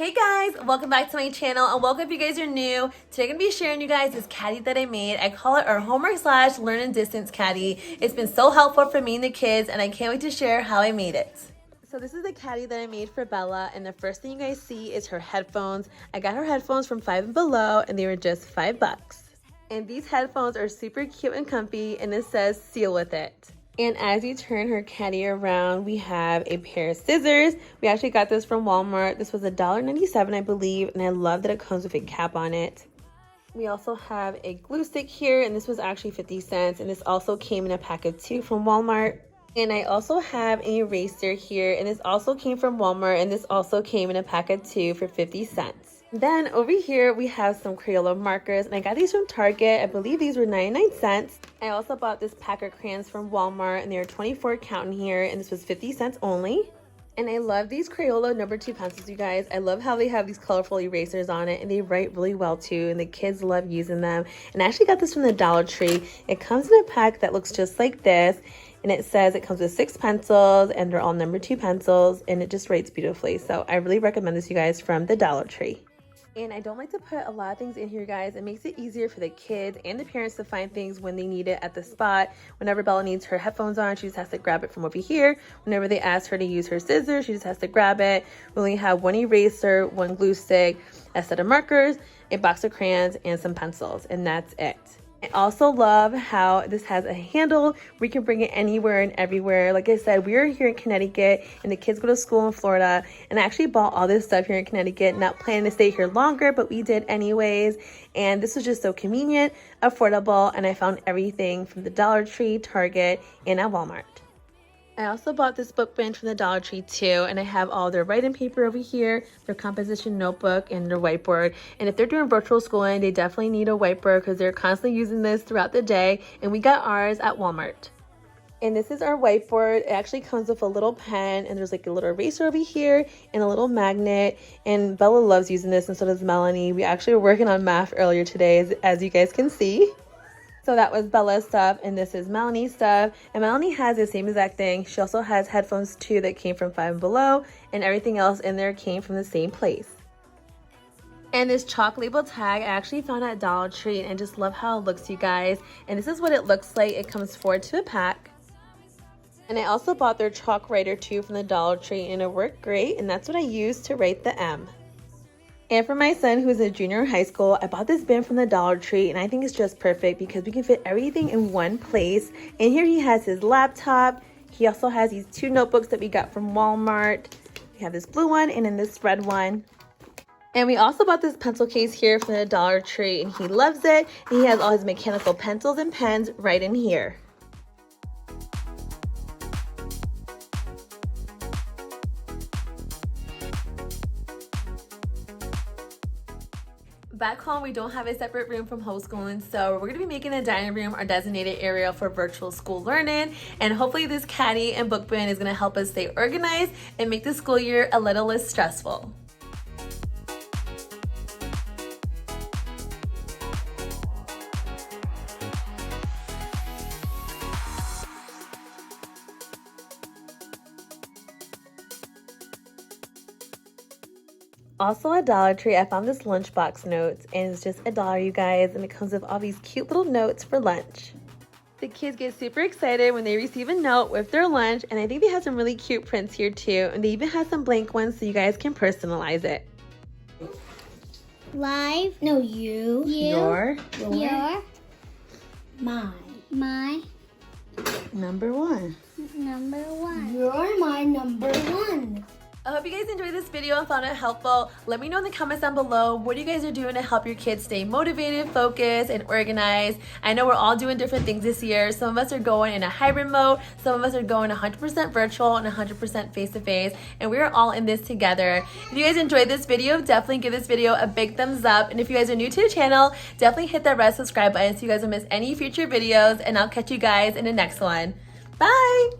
Hey guys, welcome back to my channel and welcome if you guys are new. Today I'm going to be sharing you guys this caddy that I made. I call it our homework / learn and distance caddy. It's been so helpful for me and the kids and I can't wait to share how I made it. So this is the caddy that I made for Bella, and the first thing you guys see is her headphones. I got her headphones from Five & Below and they were just $5. And these headphones are super cute and comfy and it says seal with it. And as you turn her caddy around, we have a pair of scissors. We actually got this from Walmart. This was $1.97, I believe, and I love that it comes with a cap on it. We also have a glue stick here, and this was actually 50 cents, and this also came in a pack of 2 from Walmart. And I also have an eraser here, and this also came from Walmart, and this also came in a pack of 2 for 50 cents. Then over here we have some Crayola markers, and I got these from Target. I believe these were 99 cents. I also bought this pack of crayons from Walmart, and there are 24 count in here, and this was 50 cents only. And I love these Crayola number 2 pencils, you guys. I love how they have these colorful erasers on it, and they write really well too, and the kids love using them. And I actually got this from the Dollar Tree. It comes in a pack that looks just like this, and it says it comes with 6 pencils, and they're all number 2 pencils, and it just writes beautifully. So I really recommend this, you guys, from the Dollar Tree. And I don't like to put a lot of things in here, guys. It makes it easier for the kids and the parents to find things when they need it at the spot. Whenever Bella needs her headphones on, she just has to grab it from over here. Whenever they ask her to use her scissors, she just has to grab it. We only have 1 eraser, 1 glue stick, a set of markers, a box of crayons, and some pencils, and that's it. I also love how this has a handle where you can bring it anywhere and everywhere. Like I said, we're here in Connecticut and the kids go to school in Florida, and I actually bought all this stuff here in Connecticut, not planning to stay here longer, but we did anyways. And this was just so convenient, affordable, and I found everything from the Dollar Tree, Target, and at Walmart. I also bought this book bin from the Dollar Tree too, and I have all their writing paper over here, their composition notebook, and their whiteboard. And if they're doing virtual schooling, they definitely need a whiteboard because they're constantly using this throughout the day, and we got ours at Walmart. And this is our whiteboard. It actually comes with a little pen, and there's like a little eraser over here and a little magnet, and Bella loves using this, and so does Melanie. We actually were working on math earlier today, as you guys can see. So that was Bella's stuff, and this is Melanie's stuff. And Melanie has the same exact thing. She also has headphones too that came from Five & Below, and everything else in there came from the same place. And this chalk label tag I actually found at Dollar Tree, and I just love how it looks, you guys. And this is what it looks like. It comes 4 to a pack. And I also bought their chalk writer too from the Dollar Tree, and it worked great, and that's what I used to write the M. And for my son, who's a junior in high school, I bought this bin from the Dollar Tree, and I think it's just perfect because we can fit everything in one place. And here he has his laptop. He also has these 2 notebooks that we got from Walmart. We have this blue one and then this red one. And we also bought this pencil case here from the Dollar Tree, and he loves it. And he has all his mechanical pencils and pens right in here. Back home, we don't have a separate room from homeschooling, so we're going to be making the dining room our designated area for virtual school learning, and hopefully this caddy and book bin is going to help us stay organized and make the school year a little less stressful. Also at Dollar Tree, I found this lunchbox notes, and it's just $1, you guys, and it comes with all these cute little notes for lunch. The kids get super excited when they receive a note with their lunch, and I think they have some really cute prints here too, and they even have some blank ones so you guys can personalize it. Live. No, you. Your. Mine. My. Number 1. Number 1. You're my number 1. I hope you guys enjoyed this video and found it helpful. Let me know in the comments down below what you guys are doing to help your kids stay motivated, focused, and organized. I know we're all doing different things this year. Some of us are going in a hybrid mode. Some of us are going 100% virtual and 100% face-to-face. And we're all in this together. If you guys enjoyed this video, definitely give this video a big thumbs up. And if you guys are new to the channel, definitely hit that red subscribe button so you guys don't miss any future videos. And I'll catch you guys in the next one. Bye!